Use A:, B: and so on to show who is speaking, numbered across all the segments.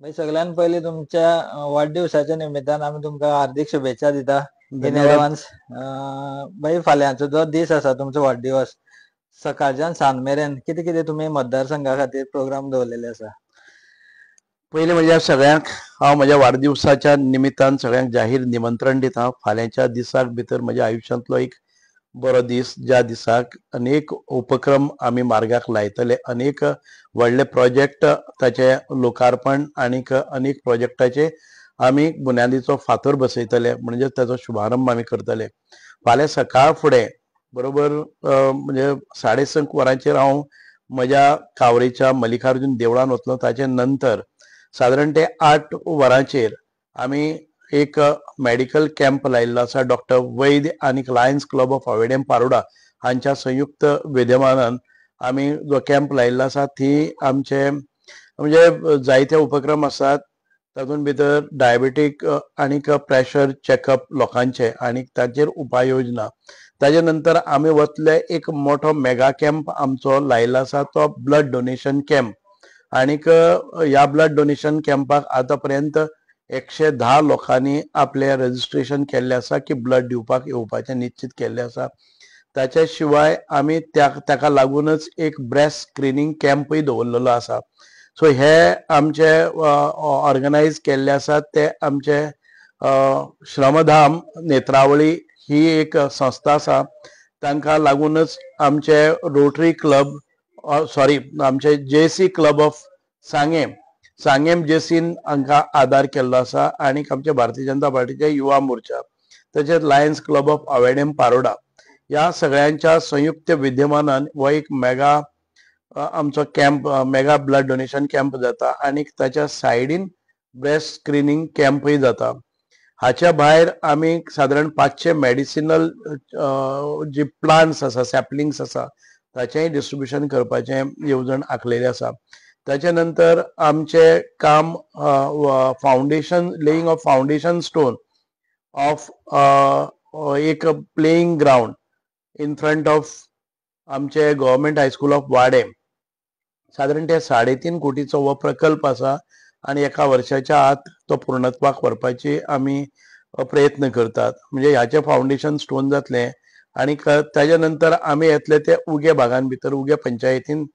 A: भाई सगळ्यात पहिले तुमच्या वाढदिवसाच्या निमित्तान आम्ही तुमका हार्दिक शुभेच्छा दिता इन
B: धन्यवाद.
A: ऍडव्हान्स. भाई फाल्यांचो जो दीस असा तुमचो वाढदिवस सकाळच्यान सांज मेरेन कितें कितें तुम्ही मतदारसंघा खातीर प्रोग्राम दवरलेले आसा?
B: पहिले म्हणजे सगळ्यांक हांव म्हज्या वाडदिवसाच्या निमित्तान सगळ्यांक जाहीर निमंत्रण दिता. फाल्यांच्या दिसाक भितर म्हज्या आयुश्यांतलो एक बरो दीस, ज्या दिसाक अनेक उपक्रम आमी मार्गाक लायतले, अनेक व्हडले प्रोजेक्ट ताचे लोकार्पण आनीक अनेक प्रोजेक्टाचे आमी बुन्यादीचो फातर बसयतले, म्हणजे ताचो शुभारंभ आमी करतले. फाल्यां सकाळ फुडें बरोबर म्हणजे 5:30 वरांचेर हांव म्हज्या कावरेच्या मल्लिकार्जुन देवळान वतलों. ताचे नंतर साधारण ते 8 वरांचेर आमी एक मेडिकल कॅम्प लायिल्लो आसा. डॉक्टर वैद्य आनी लायन्स क्लब ऑफ आवेडेम पारोडा हांच्या संयुक्त विद्यमानान आमी जो कॅम्प लायिल्लो आसा, ती आमचे म्हणजे जायते उपक्रम आसात. तातूंत भितर डायबेटीक आनीक प्रेशर चॅकअप लोकांचे आनीक ताचेर उपाय योजना. ताजे नंतर आमी वतले एक मोठो मेगा कॅम्प आमचो लायिल्लो आसा, तो ब्लड डोनेशन कॅम्प. आनीक ह्या ब्लड डोनेशन कॅम्पाक आतां पर्यंत 110 लोकांनी आपले रजिस्ट्रेशन केल्ले आसा की ब्लड दिवपाक येवपाचें निश्चित केल्लें आसा. ताच्या शिवाय आमी ताका लागूनच एक ब्रेस्ट स्क्रिनींग कॅम्पय दवरलेलो आसा. सो हे आमचे ऑर्गनायज केल्ले आसात ते आमचे श्रमधाम नेत्रावळी ही एक संस्था आसा. तांकां लागूनच आमचे रोटरी क्लब सॉरी आमचे जेसी क्लब ऑफ सांगेम जेसीन हांकां आदार केल्लो आसा. आनीक आमचे भारतीय जनता पार्टीचे युवा मोर्चा, तशेंच लायन्स क्लब ऑफ आवेडेम पारोडा, ह्या सगळ्यांच्या संयुक्त विद्यमानान हो एक मेगा आमचो camp, mega blood donation camp जाता. आनीक ताच्या सायडीन ब्रेस्ट स्क्रिनींग कॅम्पय जाता. हाच्या भायर आमी सादारण 500 मेडिसिनल जी प्लांट्स आसा, सॅपलिंग्स आसा, ताचेंय डिस्ट्रिब्युशन करपाचें येवजण आंखलेली आसा. ताचे नंतर आमचे काम foundation laying of foundation stone of एक playing ground in front of आमचे गव्हर्मेंट हायस्कूल ऑफ वाडे. सादारण ते 3.5 कोटीचो हो प्रकल्प आसा आनी एका वर्साच्या आत तो पूर्णत्वाक व्हरपाची आमी प्रयत्न करतात. म्हणजे ह्याचें फावंडेशन स्टोन जातलें. आनीक ताजे नंतर आमी येतले ते उगे भागान भितर, उगे पंचायतीन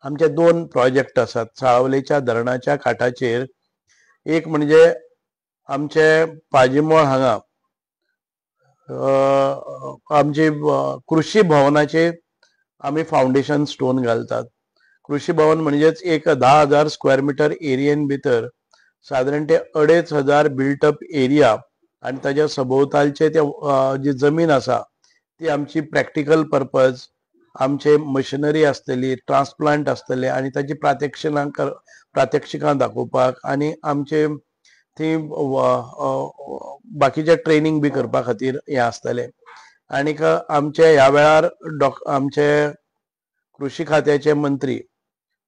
B: आमचे 2 प्रोजेक्ट आसात. साळावलेच्या धरणाच्या कांठाचेर एक म्हणजे आमचे पाजिमोळ हांगा आमचे कृषी भवनाचे आमी फावंडेशन स्टोन घालतात. कृषी भवन म्हणजेच एक 10,000 स्क्वेअर मिटर एरियेन भितर सादारण ते 2,500 बिल्टअप एरिया आनी ताच्या सभोवतालचे ते जी जमीन आसा ती आमची प्रॅक्टिकल पर्पज, आमचे मशिनरी आसतली, ट्रान्सप्लांट आसतले आनी ताची प्रात्यक्षिकां दाखोवपाक आनी आमचे थंय बाकीचे ट्रेनींग बी करपा खातीर हें आसतलें. आनीक आमचे ह्या वेळार आमचे कृषी खात्याचे मंत्री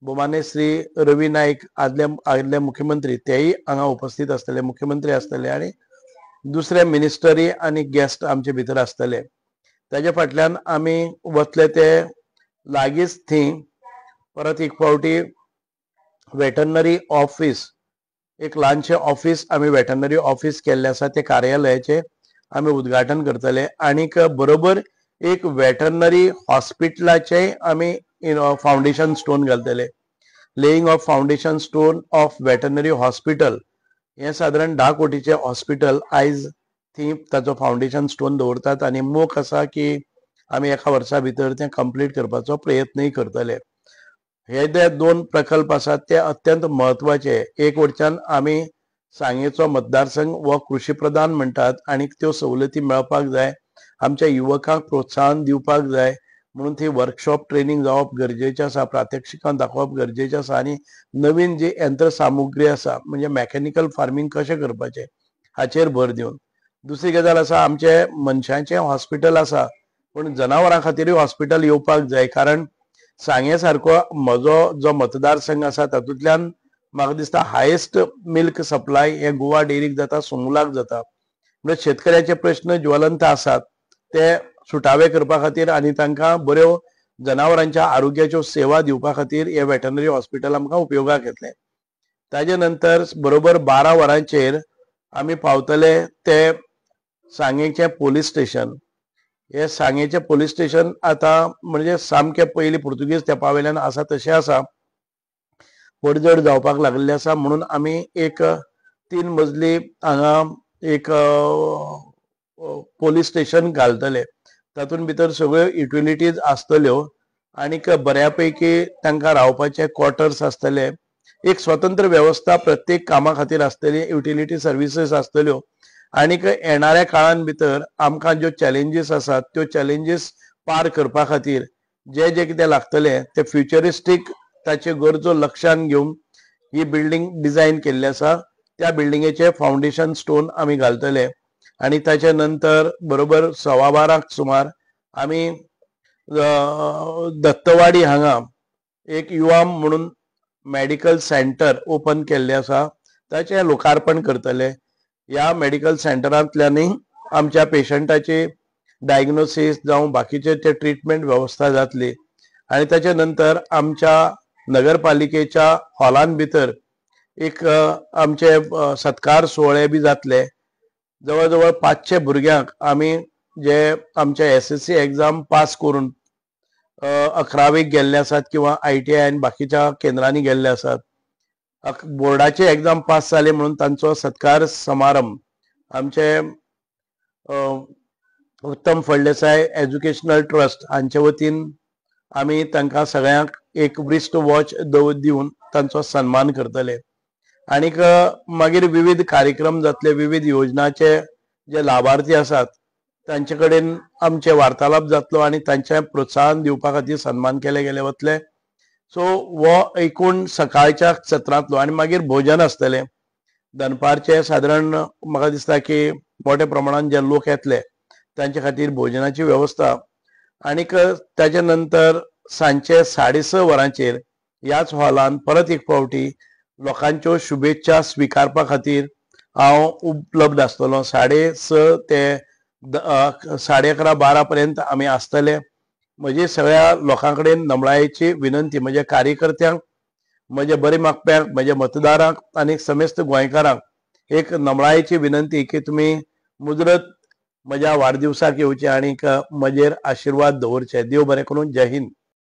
B: भोमाने श्री रवी नाईक आदले मुख्यमंत्री तेय हांगा उपस्थित आसतले, मुख्यमंत्री आसतले आनी दुसरे मिनिस्टरी आनी गेस्ट आमचे भितर आसतले. ताजे फाटल्यान आमी वतले ते लागींच थंय परत एक फावटी वेटरनरी ऑफिस, एक ल्हानशें ऑफिस आमी वेटरनरी ऑफिस केल्लें आसा, ते कार्यालयाचे आमी उद्घाटन करतले. आनीक बरोबर एक वेटरनरी हॉस्पिटलाचेय आमी फावंडेशन स्टोन घालतले. Laying of foundation stone of veterinary hospital, हें सादारण 10 कोटीचें हॉस्पिटल आयज थंय ताचो फावंडेशन स्टोन दवरतात आनी मोख आसा की आमी एका वर्सा भितर तें कंप्लीट करपाचो प्रयत्नय करतले. हे जे 2 प्रकल्प आसात ते अत्यंत म्हत्वाचे. एक वटच्यान आमी सांगेचो मतदारसंघ हो कृशी प्रधान म्हणटात आनीक त्यो सवलती मेळपाक जाय, आमच्या युवकांक प्रोत्साहन दिवपाक जाय म्हणून थंय वर्कशॉप ट्रेनींग जावप गरजेचें आसा, प्रात्यक्षिकां दाखोवप गरजेचें आसा. आनी नवीन जी यंत्रसामुग्री आसा म्हणजे मॅकॅनिकल फार्मींग कशें करपाचें हाचेर भर दिवन. दुसरी गजाल आसा, आमचे मनशांचें हॉस्पिटल आसा पूण जनावरां खातीरूय हॉस्पिटल येवपाक जाय. कारण सांगे सारको म्हजो जो मतदारसंघ आसा तातूंतल्यान म्हाका दिसता हायेस्ट मिल्क सप्लाय हे गोवा डेअरीक जाता, सुंगलाक जाता. म्हणजे शेतकऱ्याचे प्रश्न ज्वलंत आसात ते सुटावे करपा खातीर आनी तांकां बऱ्यो जनावरांच्या आरोग्याच्यो सेवा दिवपा खातीर हे वेटरनरी हॉस्पिटल आमकां उपयोगाक येतलें. ताजे नंतर बरोबर 12 वरांचेर आमी पावतले ते सांगेचे पोलीस स्टेशन. हे सांगेचे पोलीस स्टेशन आता म्हणजे सामके पयलीं पुर्तुगीज तेंपा वयल्यान आसा तशें आसा, पडझड जावपाक लागलेली आसा. म्हणून आमी एक 3 मजली हांगा एक पोलीस स्टेशन घालतले. तातूंत भितर सगळ्यो युटिलिटीज आसतल्यो आनीक बऱ्यापैकी तांकां रावपाचे क्वॉर्टर्स आसतले. एक स्वतंत्र वेवस्था प्रत्येक कामा खातीर आसतली, युटिलिटी सर्विसीस आसतल्यो. आनीक येणाऱ्या काळान भितर आमकां ज्यो चॅलेंजीस आसात त्यो चॅलेंजीस पार करपा खातीर जे जे कितें लागतले ते फ्युचरिस्टीक ताच्यो गरजो लक्षांत घेवन ही बिल्डींग डिझायन केल्ली आसा. त्या बिल्डिंगेचे फावंडेशन स्टोन आमी घालतले आनी ताचे नंतर बरोबर 12:15 सुमार आमी दत्तवाडी हांगा एक युवाम म्हणून मेडिकल सेंटर ओपन केल्लें आसा, ताचें लोकार्पण करतले. ह्या मेडिकल सेंटरांतल्यानय आमच्या पेशंटाची डायग्नोसीस जावं बाकीचे ते ट्रिटमेंट वेवस्था जातली. आनी ताचे नंतर आमच्या नगरपालिकेच्या हॉलान भितर एक आमचे सत्कार सुवाळे बी जातले. जवळ जवळ 500 भुरग्यांक आमी जे आमचे SSC एग्जाम पास करून 11वेक गेल्ले आसात किंवा ITI आनी बाकीच्या केंद्रांनी गेल्ले आसात, बोर्डाचे एग्जाम पास जाले म्हणून तांचो सत्कार समारंभ आमचे उत्तम फळदेसाय एज्युकेशनल ट्रस्ट हांचे वतीन आमी तांकां सगळ्यांक एक व्रिस्ट वॉच दिवन तांचो सन्मान करतले. आनीक मागीर विविध कार्यक्रम जातले, विविध योजनाचे जे लाभार्थी आसात तांचे कडेन आमचे वार्तालाप जातलो आनी तांचे प्रोत्साहन दिवपा खातीर सन्मान केले गेले वतले. सो हो एकूण सकाळच्या सत्रांतलो. आनी मागीर भोजन आसतलें दनपारचे. सादारण म्हाका दिसता की मोठ्या प्रमाणात जे लोक येतले तांचे खातीर भोजनाची वेवस्था. आनीक ताचे नंतर सांजचे 6:30 वरांचेर ह्याच हॉलान परत एक फावटी लोकांच्यो शुभेच्छा स्विकारपा खातीर हांव उपलब्ध आसतलों. 6:30 ते 11:30-12 पर्यंत आमी आसतले. म्हजी सगळ्या लोकां कडेन नम्रायेची विनंती, म्हज्या कार्यकर्त्यांक, म्हज्या बरे मागप्यांक, म्हज्या मतदारांक आनी समेस्त गोंयकारांक एक नम्रायेची विनंती की तुमी मुजरत म्हज्या वाडदिवसाक येवचे आनीक म्हजेर आशिर्वाद दवरचे. देव बरें करूं. जय हिंद.